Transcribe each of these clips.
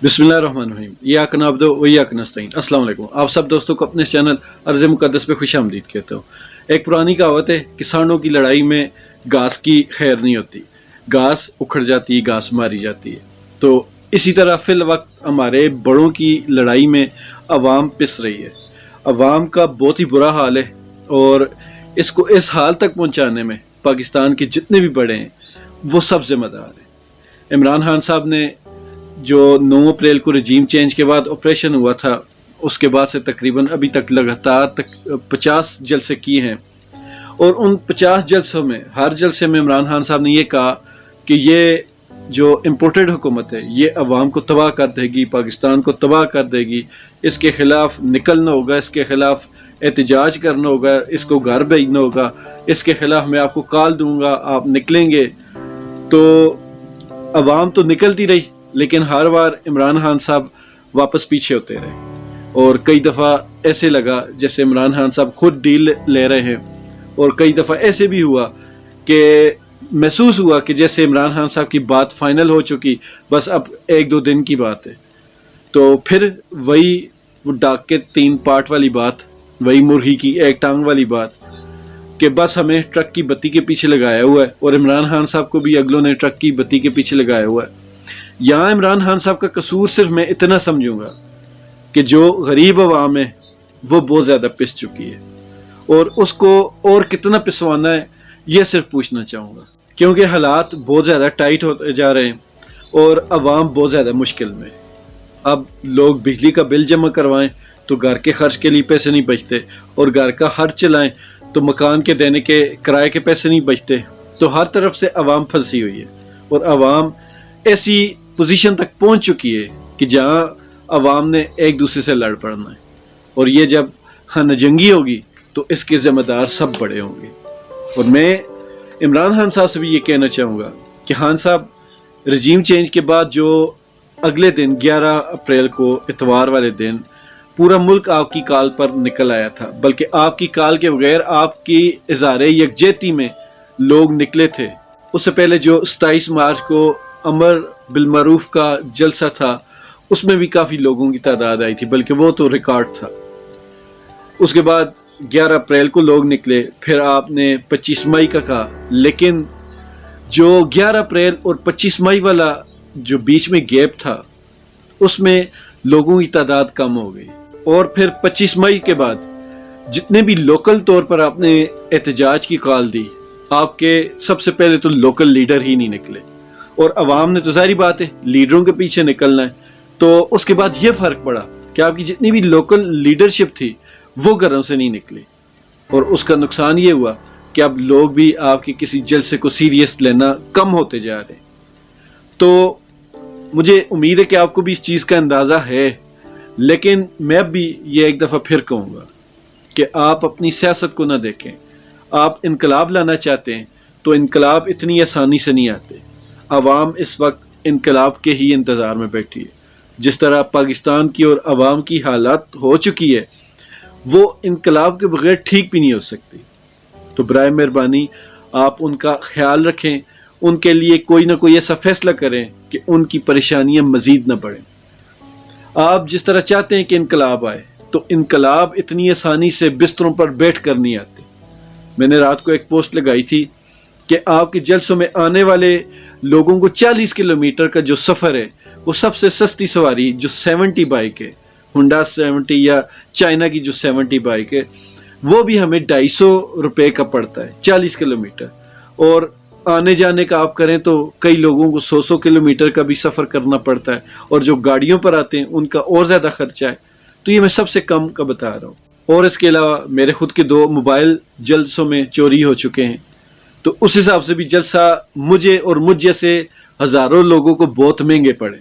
बिस्मिल्लाहिर्रहमानिर्रहीम इय्याक नअब्दु व इय्याक नस्तईन। अस्सलाम वालेकुम। आप सब दोस्तों को अपने चैनल अर्ज़ मुक़द्दस पे खुशामदीद कहता हूँ। एक पुरानी कहावत है, किसानों की लड़ाई में घास की खैर नहीं होती, घास उखड़ जाती है, घास मारी जाती है। तो इसी तरह फिल वक्त हमारे बड़ों की लड़ाई में अवाम पिस रही है। अवाम का बहुत ही बुरा हाल है और इसको इस हाल तक पहुँचाने में पाकिस्तान के जितने भी बड़े हैं वो सब जिम्मेदार हैं। इमरान खान साहब ने जो 9 अप्रैल को रजीम चेंज के बाद ऑपरेशन हुआ था, उसके बाद से तकरीबन अभी तक लगातार 50 जलसे किए हैं और उन 50 जलसों में हर जलसे में इमरान खान साहब ने ये कहा कि ये जो इम्पोर्टेड हुकूमत है ये अवाम को तबाह कर देगी, पाकिस्तान को तबाह कर देगी, इसके ख़िलाफ़ निकलना होगा, इसके ख़िलाफ़ एहतजाज करना होगा, इसको घर भेजना होगा, इसके ख़िलाफ़ मैं आपको कॉल दूंगा, आप निकलेंगे। तो अवाम तो निकलती रही, लेकिन हर बार इमरान खान साहब वापस पीछे होते रहे और कई दफ़ा ऐसे लगा जैसे इमरान खान साहब खुद डील ले रहे हैं और कई दफ़ा ऐसे भी हुआ कि महसूस हुआ कि जैसे इमरान खान साहब की बात फाइनल हो चुकी, बस अब 1-2 दिन की बात है। तो फिर वही वो डाक के 3 पार्ट वाली बात, वही मुर्गी की एक टांग वाली बात कि बस हमें ट्रक की बत्ती के पीछे लगाया हुआ है और इमरान खान साहब को भी अगलों ने ट्रक की बत्ती के पीछे लगाया हुआ है। यहाँ इमरान खान साहब का कसूर सिर्फ मैं इतना समझूंगा कि जो गरीब अवाम है वो बहुत ज़्यादा पिस चुकी है और उसको और कितना पिसवाना है ये सिर्फ पूछना चाहूँगा, क्योंकि हालात बहुत ज़्यादा टाइट होते जा रहे हैं और अवाम बहुत ज़्यादा मुश्किल में। अब लोग बिजली का बिल जमा करवाएं तो घर के खर्च के लिए पैसे नहीं बचते और घर का खर्च चलाएं तो मकान के देने के किराए के पैसे नहीं बचते। तो हर तरफ से अवाम फंसी हुई है और अवाम ऐसी पोजीशन तक पहुंच चुकी है कि जहां अवाम ने एक दूसरे से लड़ पड़ना है और ये जब नजंगी होगी तो इसके ज़िम्मेदार सब बड़े होंगे। और मैं इमरान खान साहब से भी ये कहना चाहूँगा कि खान साहब, रजीम चेंज के बाद जो अगले दिन 11 अप्रैल को इतवार वाले दिन पूरा मुल्क आपकी कॉल पर निकल आया था, बल्कि आपकी कॉल के बगैर आपकी इज़हारे यकजहती में लोग निकले थे। उससे पहले जो 27 मार्च को अमर बिलमारूफ का जलसा था उसमें भी काफ़ी लोगों की तादाद आई थी, बल्कि वो तो रिकॉर्ड था। उसके बाद 11 अप्रैल को लोग निकले, फिर आपने 25 मई का कहा, लेकिन जो 11 अप्रैल और 25 मई वाला जो बीच में गैप था उसमें लोगों की तादाद कम हो गई और फिर 25 मई के बाद जितने भी लोकल तौर पर आपने एहतजाज की कॉल दी, आपके सबसे पहले तो लोकल लीडर ही नहीं निकले और अवाम ने तो ज़ाहिर बात है लीडरों के पीछे निकलना है। तो उसके बाद ये फ़र्क पड़ा कि आपकी जितनी भी लोकल लीडरशिप थी वो घरों से नहीं निकली और उसका नुकसान ये हुआ कि अब लोग भी आपके किसी जलसे को सीरियस लेना कम होते जा रहे हैं। तो मुझे उम्मीद है कि आपको भी इस चीज़ का अंदाज़ा है, लेकिन मैं भी ये एक दफ़ा फिर कहूँगा कि आप अपनी सियासत को ना देखें। आप इनकलाब लाना चाहते हैं तो इनकलाब इतनी आसानी से नहीं आते। अवाम इस वक्त इनकलाब के ही इंतज़ार में बैठी है। जिस तरह पाकिस्तान की और अवाम की हालात हो चुकी है वो इनकलाब के बगैर ठीक भी नहीं हो सकती। तो बराए मेहरबानी आप उनका ख्याल रखें, उनके लिए कोई ना कोई ऐसा फैसला करें कि उनकी परेशानियां मज़ीद न बढ़ें। आप जिस तरह चाहते हैं कि इनकलाब आए, तो इनकलाब इतनी आसानी से बिस्तरों पर बैठ कर नहीं आते। मैंने रात को एक पोस्ट लगाई थी कि आपके जलसों में आने वाले लोगों को 40 किलोमीटर का जो सफ़र है वो सबसे सस्ती सवारी जो 70 बाइक है, हुंडा 70 या चाइना की जो 70 बाइक है, वो भी हमें 250 रुपये का पड़ता है 40 किलोमीटर। और आने जाने का आप करें तो कई लोगों को 100 किलोमीटर का भी सफ़र करना पड़ता है और जो गाड़ियों पर आते हैं उनका और ज़्यादा खर्चा है। तो ये मैं सबसे कम का बता रहा हूँ। और इसके अलावा मेरे खुद के 2 मोबाइल जलसों में चोरी हो चुके हैं, तो उस हिसाब से भी जलसा मुझे और मुझ जैसे हज़ारों लोगों को बहुत महंगे पड़े।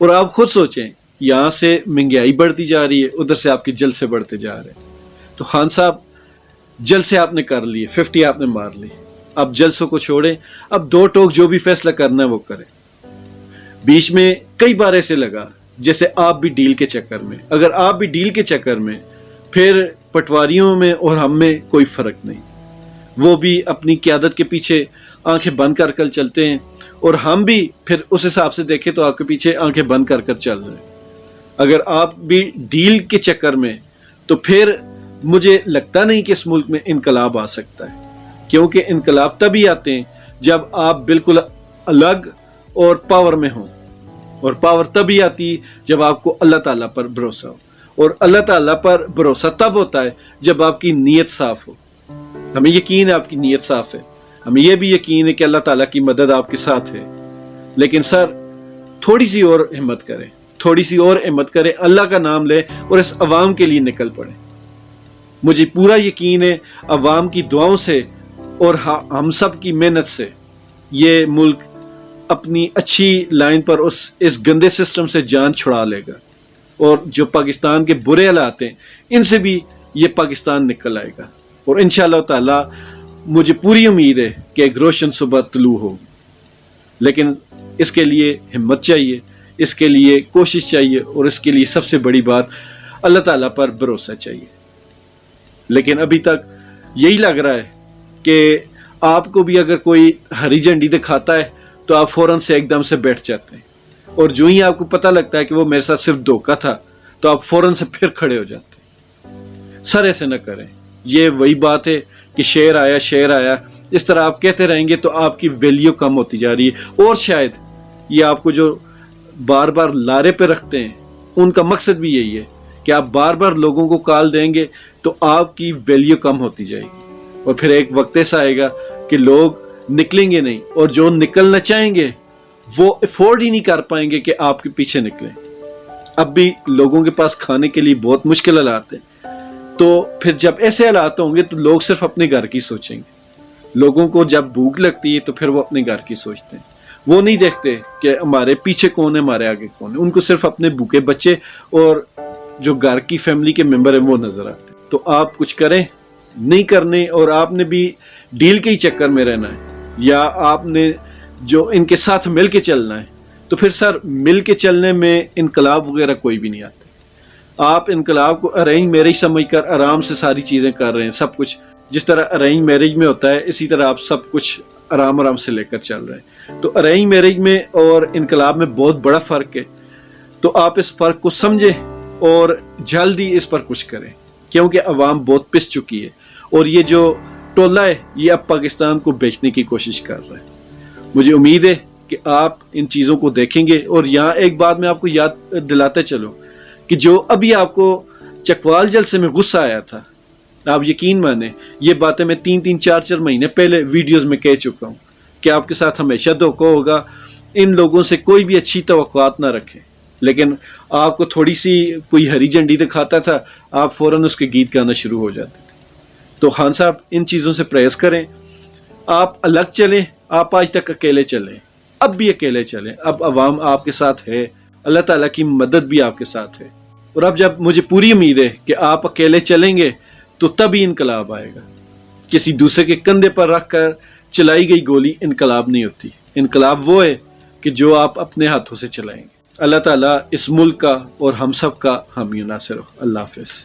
और आप खुद सोचें, यहाँ से महंगाई बढ़ती जा रही है, उधर से आपके जलसे बढ़ते जा रहे हैं। तो खान साहब, जलसे आपने कर लिए, 50 आपने मार ली, अब जलसों को छोड़ें, अब 2 टोक जो भी फैसला करना है वो करें। बीच में कई बार ऐसे लगा जैसे आप भी डील के चक्कर में, अगर आप भी डील के चक्कर में, फिर पटवारियों में और हम में कोई फ़र्क नहीं। वो भी अपनी क़यादत के पीछे आंखें बंद कर चलते हैं اور ہم بھی پھر اس حساب سے دیکھیں تو آپ کے پیچھے آنکھیں بند کر کر چل رہے ہیں۔ اگر آپ بھی ڈیل کے چکر میں، تو پھر مجھے لگتا نہیں کہ اس ملک میں انقلاب آ سکتا ہے، کیونکہ انقلاب تبھی آتے ہیں جب آپ بالکل الگ اور پاور میں ہوں، اور پاور تبھی آتی جب آپ کو اللہ تعالیٰ پر بھروسہ ہو، اور اللہ تعالیٰ پر بھروسہ تب ہوتا ہے جب آپ کی نیت صاف ہو۔ ہمیں یقین ہے آپ کی نیت صاف ہے، ہمیں یہ بھی یقین ہے کہ اللہ تعالیٰ کی مدد آپ کے ساتھ ہے، لیکن سر تھوڑی سی اور ہمت کریں، تھوڑی سی اور ہمت کریں، اللہ کا نام لیں اور اس عوام کے لیے نکل پڑیں۔ مجھے پورا یقین ہے عوام کی دعاؤں سے اور ہم سب کی محنت سے یہ ملک اپنی اچھی لائن پر اس گندے سسٹم سے جان چھڑا لے گا، اور جو پاکستان کے برے حالات ہیں ان سے بھی یہ پاکستان نکل آئے گا، اور انشاءاللہ تعالی مجھے پوری امید ہے کہ ایک روشن صبح طلوع ہوگی۔ لیکن اس کے لیے ہمت چاہیے، اس کے لیے کوشش چاہیے، اور اس کے لیے سب سے بڑی بات اللہ تعالیٰ پر بھروسہ چاہیے۔ لیکن ابھی تک یہی لگ رہا ہے کہ آپ کو بھی اگر کوئی ہری جھنڈی دکھاتا ہے تو آپ فوراً سے ایک دم سے بیٹھ جاتے ہیں، اور جو ہی آپ کو پتہ لگتا ہے کہ وہ میرے ساتھ صرف دھوکہ تھا تو آپ فوراً سے پھر کھڑے ہو جاتے ہیں۔ سر ایسے نہ کریں، یہ وہی بات ہے کہ شیر آیا شیر آیا، اس طرح آپ کہتے رہیں گے تو آپ کی ویلیو کم ہوتی جا رہی ہے، اور شاید یہ آپ کو جو بار بار لارے پہ رکھتے ہیں ان کا مقصد بھی یہی ہے کہ آپ بار بار لوگوں کو کال دیں گے تو آپ کی ویلیو کم ہوتی جائے گی، اور پھر ایک وقت ایسا آئے گا کہ لوگ نکلیں گے نہیں، اور جو نکلنا چاہیں گے وہ افورڈ ہی نہیں کر پائیں گے کہ آپ کے پیچھے نکلیں۔ اب بھی لوگوں کے پاس کھانے کے لیے بہت مشکل حالات ہیں، تو پھر جب ایسے حالات ہوں گے تو لوگ صرف اپنے گھر کی سوچیں گے۔ لوگوں کو جب بھوک لگتی ہے تو پھر وہ اپنے گھر کی سوچتے ہیں، وہ نہیں دیکھتے کہ ہمارے پیچھے کون ہے، ہمارے آگے کون ہے، ان کو صرف اپنے بھوکے بچے اور جو گھر کی فیملی کے ممبر ہیں وہ نظر آتے ہیں۔ تو آپ کچھ کریں، نہیں کرنے، اور آپ نے بھی ڈیل کے ہی چکر میں رہنا ہے، یا آپ نے جو ان کے ساتھ مل کے چلنا ہے، تو پھر سر مل کے چلنے میں انقلاب وغیرہ کوئی بھی نہیں آتے۔ آپ انقلاب کو ارینج میرج سمجھ کر آرام سے ساری چیزیں کر رہے ہیں، سب کچھ جس طرح ارینج میرج میں ہوتا ہے اسی طرح آپ سب کچھ آرام سے لے کر چل رہے ہیں۔ تو ارینج میرج میں اور انقلاب میں بہت بڑا فرق ہے، تو آپ اس فرق کو سمجھیں اور جلدی اس پر کچھ کریں، کیونکہ عوام بہت پس چکی ہے، اور یہ جو ٹولہ ہے یہ اب پاکستان کو بیچنے کی کوشش کر رہا ہے۔ مجھے امید ہے کہ آپ ان چیزوں کو دیکھیں گے، اور یہاں ایک بات میں آپ کو یاد دلاتے چلوں کہ جو ابھی آپ کو چکوال جلسے میں غصہ آیا تھا، آپ یقین مانیں یہ باتیں میں 3-4 مہینے پہلے ویڈیوز میں کہہ چکا ہوں کہ آپ کے ساتھ ہمیشہ دھوکہ ہوگا، ان لوگوں سے کوئی بھی اچھی توقعات نہ رکھیں۔ لیکن آپ کو تھوڑی سی کوئی ہری جھنڈی دکھاتا تھا، آپ فوراً اس کے گیت گانا شروع ہو جاتے تھے۔ تو خان صاحب ان چیزوں سے پرہیز کریں، آپ الگ چلیں، آپ آج تک اکیلے چلیں، اب بھی اکیلے چلیں، اب عوام آپ کے ساتھ ہے، اللہ تعالیٰ کی مدد بھی آپ کے ساتھ ہے، اور اب جب مجھے پوری امید ہے کہ آپ اکیلے چلیں گے تو تبھی انقلاب آئے گا۔ کسی دوسرے کے کندھے پر رکھ کر چلائی گئی گولی انقلاب نہیں ہوتی، انقلاب وہ ہے کہ جو آپ اپنے ہاتھوں سے چلائیں گے۔ اللہ تعالیٰ اس ملک کا اور ہم سب کا حامی و ناصر ہو۔ اللہ حافظ۔